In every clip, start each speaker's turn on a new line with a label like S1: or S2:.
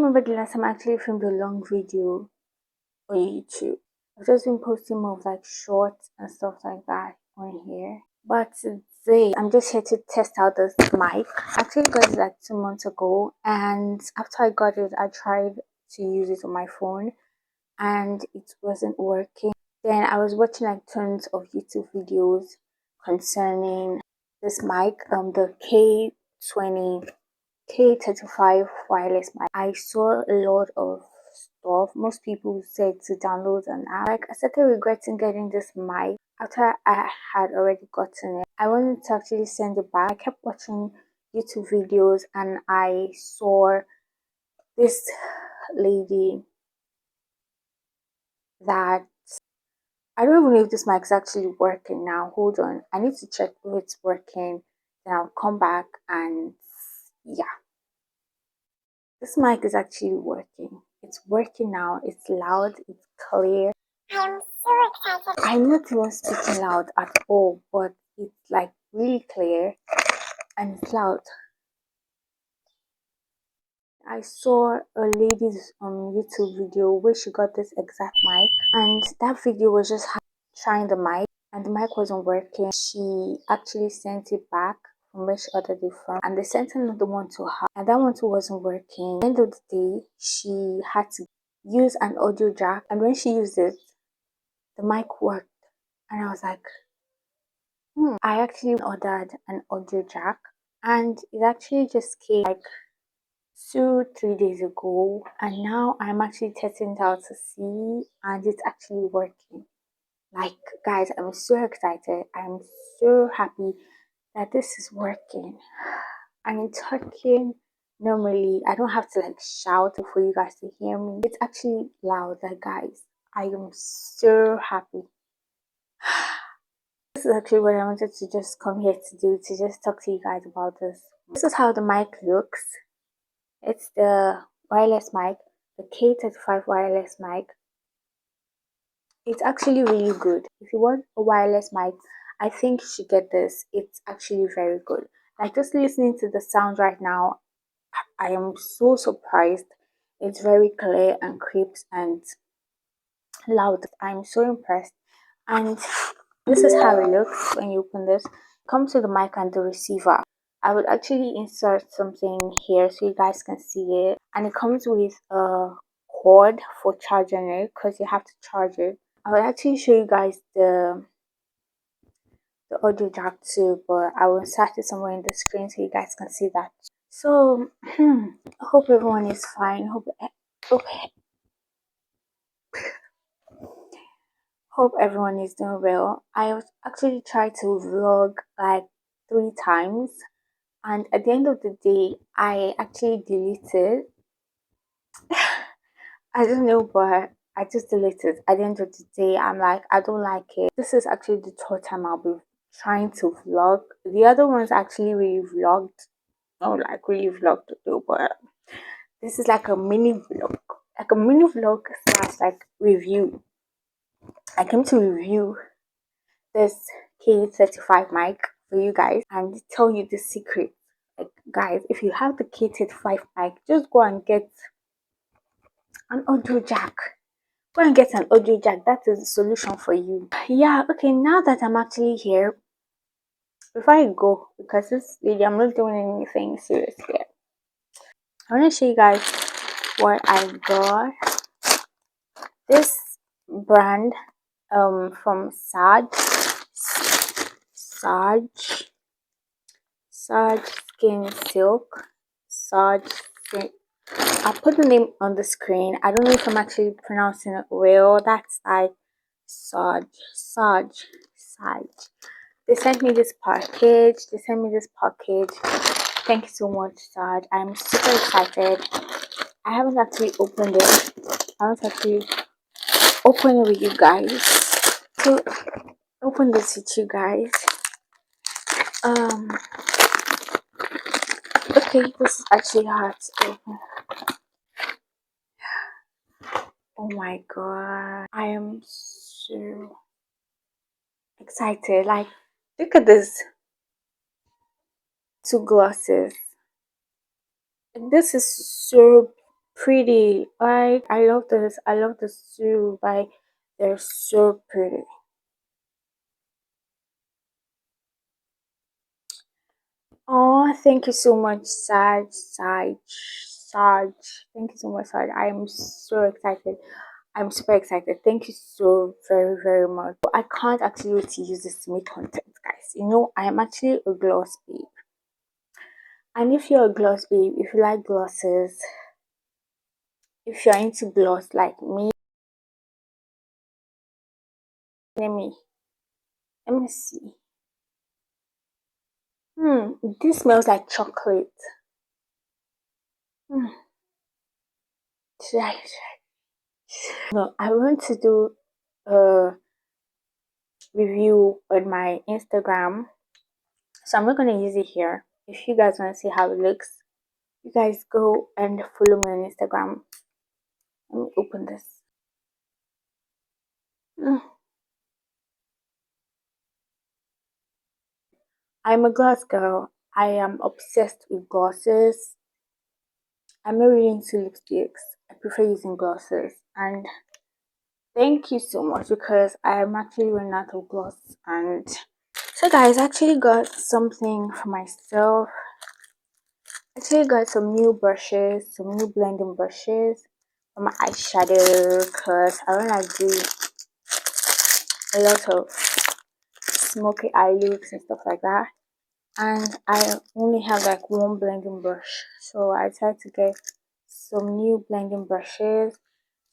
S1: remember the last time I actually filmed a long video on YouTube. I've just been posting more of like shorts and stuff like that on here. But today I'm just here to test out this mic. I actually got it like 2 months ago, and after I got it, I tried to use it on my phone and it wasn't working. Then I was watching like tons of YouTube videos concerning this mic, the K35 wireless mic. I saw a lot of stuff. Most people said to download an app. Like, I started regretting getting this mic after I had already gotten it. I wanted to actually send it back. I kept watching YouTube videos and I saw this lady that I don't even know if this mic is actually working now. Hold on. I need to check if it's working. Then I'll come back and yeah. This mic is actually working. It's working now. It's loud. It's clear. I'm so excited. I'm not even speaking loud at all, but it's like really clear and it's loud. I saw a lady's YouTube video where she got this exact mic, and that video was just trying the mic, and the mic wasn't working. She actually sent it back from where she ordered it from, and they sent another one to her, and that one too wasn't working. At the end of the day, she had to use an audio jack, and when she used it, the mic worked, and I was like, I actually ordered an audio jack, and it actually just came like 2-3 days ago, and now I'm actually testing it out to see, and it's actually working. Like, guys, I'm so excited. I'm so happy that this is working. I'm talking normally. I don't have to like shout for you guys to hear me. It's actually loud. Like, guys, I am so happy. This is actually what I wanted to just come here to do, to just talk to you guys about this. This is how the mic looks. It's the wireless mic, the K35 wireless mic. It's actually really good. If you want a wireless mic, I think you should get this. It's actually very good. Like, just listening to the sound right now, I am so surprised. It's very clear and crisp and loud. I'm so impressed. And this is how it looks when you open this. Comes to the mic and the receiver. I would actually insert something here so you guys can see it. And it comes with a cord for charging it, because you have to charge it. I will actually show you guys the audio jack too, but I will insert it somewhere in the screen so you guys can see that. So I hope everyone is fine. Hope everyone is doing well. I actually tried to vlog like 3 times, and at the end of the day I actually deleted. I don't know, but I just deleted. At the end of the day, I'm like, I don't like it. This is actually the third time I'll be trying to vlog. The other ones actually really vlogged, not like really vlogged though, but this is like a mini vlog, slash like review. I came to review this K35 mic for you guys and tell you the secret. Like, guys, if you have the K35 mic, just go and get an audio jack. Go and get an audio jack. That is the solution for you. Yeah, okay, now that I'm actually here, before I go, because this video I'm not doing anything serious yet, I want to show you guys what I got. This brand from Sage Skin Silk. I'll put the name on the screen. I don't know if I'm actually pronouncing it well. That's like Sage. They sent me this package. Thank you so much, Sage. I'm super excited. I haven't actually opened it. I want to actually open it with you guys. So open this with you guys. Okay, this is actually hard to open. Oh my god, I am so excited. Like, look at this. 2 glasses. This is so pretty. Like I love this. I love this too. Like they're so pretty. Oh, thank you so much, Saj. Thank you so much, Saj. I am so excited. I'm super excited. Thank you so very, very much. I can't actually wait to use this to make content, guys. You know, I am actually a gloss babe. And if you're a gloss babe, if you like glosses, if you're into gloss like me, let me see. This smells like chocolate. Hmm, should I? No, I want to do a review on my Instagram. So I'm not gonna use it here. If you guys want to see how it looks, you guys go and follow me on Instagram. Let me open this. Mm. I'm a gloss girl. I am obsessed with glosses. I'm not really into lipsticks. I prefer using glosses. And thank you so much because I am actually running out of gloss. And so, guys, I actually got something for myself. I actually got some new brushes, some new blending brushes for my eyeshadow because I want to do a lot of smoky eye looks and stuff like that. And I only have like one blending brush, so I tried to get some new blending brushes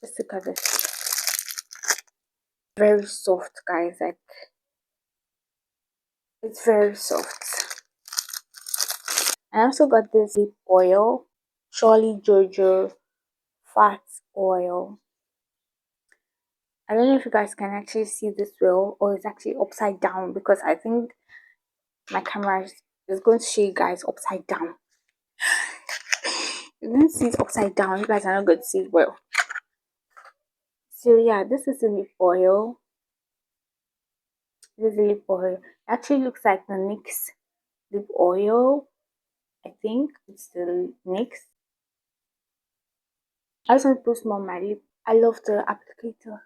S1: just because it's very soft, guys. Like it's very soft. I also got this lip oil, Jolly Jojo Fat Oil. I don't know if you guys can actually see this well, or it's actually upside down because I think my camera is going to show you guys upside down. You didn't see it upside down, you guys are not going to see it well. So yeah, this is the lip oil. This is the lip oil. It actually looks like the NYX lip oil. I think it's the NYX. I just want to put some on my lip. I love the applicator.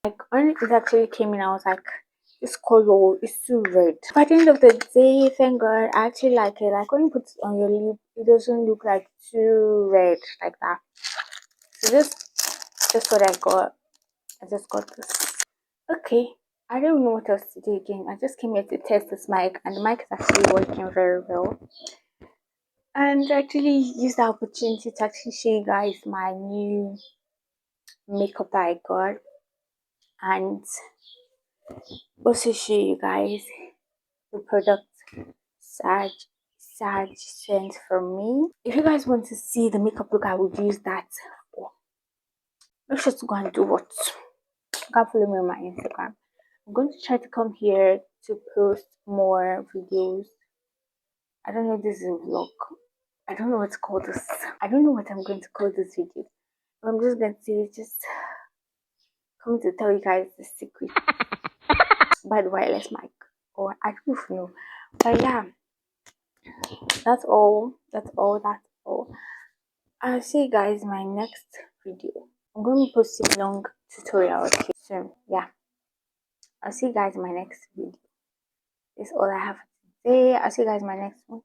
S1: Like when it actually came in, I was like, this color is too red. But at the end of the day, thank God, I actually like it. Like when you put it on your lip, it doesn't look like too red like that. So just what I got. I just got this. Okay, I don't know what else to do again. I just came here to test this mic, and the mic is actually working very well. And actually use the opportunity to actually show you guys my new makeup that I got, and also show you guys the product Sag sent from me. If you guys want to see the makeup look I would use that for, make sure to go and do what. You can follow me on my Instagram. I'm going to try to come here to post more videos. I don't know if this is a vlog. I don't know what to call this. I don't know what I'm going to call this video. I'm just going to just come to tell you guys the secret about the wireless mic. Or I don't know. But yeah, that's all. That's all. That's all. I'll see you guys in my next video. I'm going to be posting long tutorials soon. Yeah. I'll see you guys in my next video. That's all I have to say. I'll see you guys in my next one.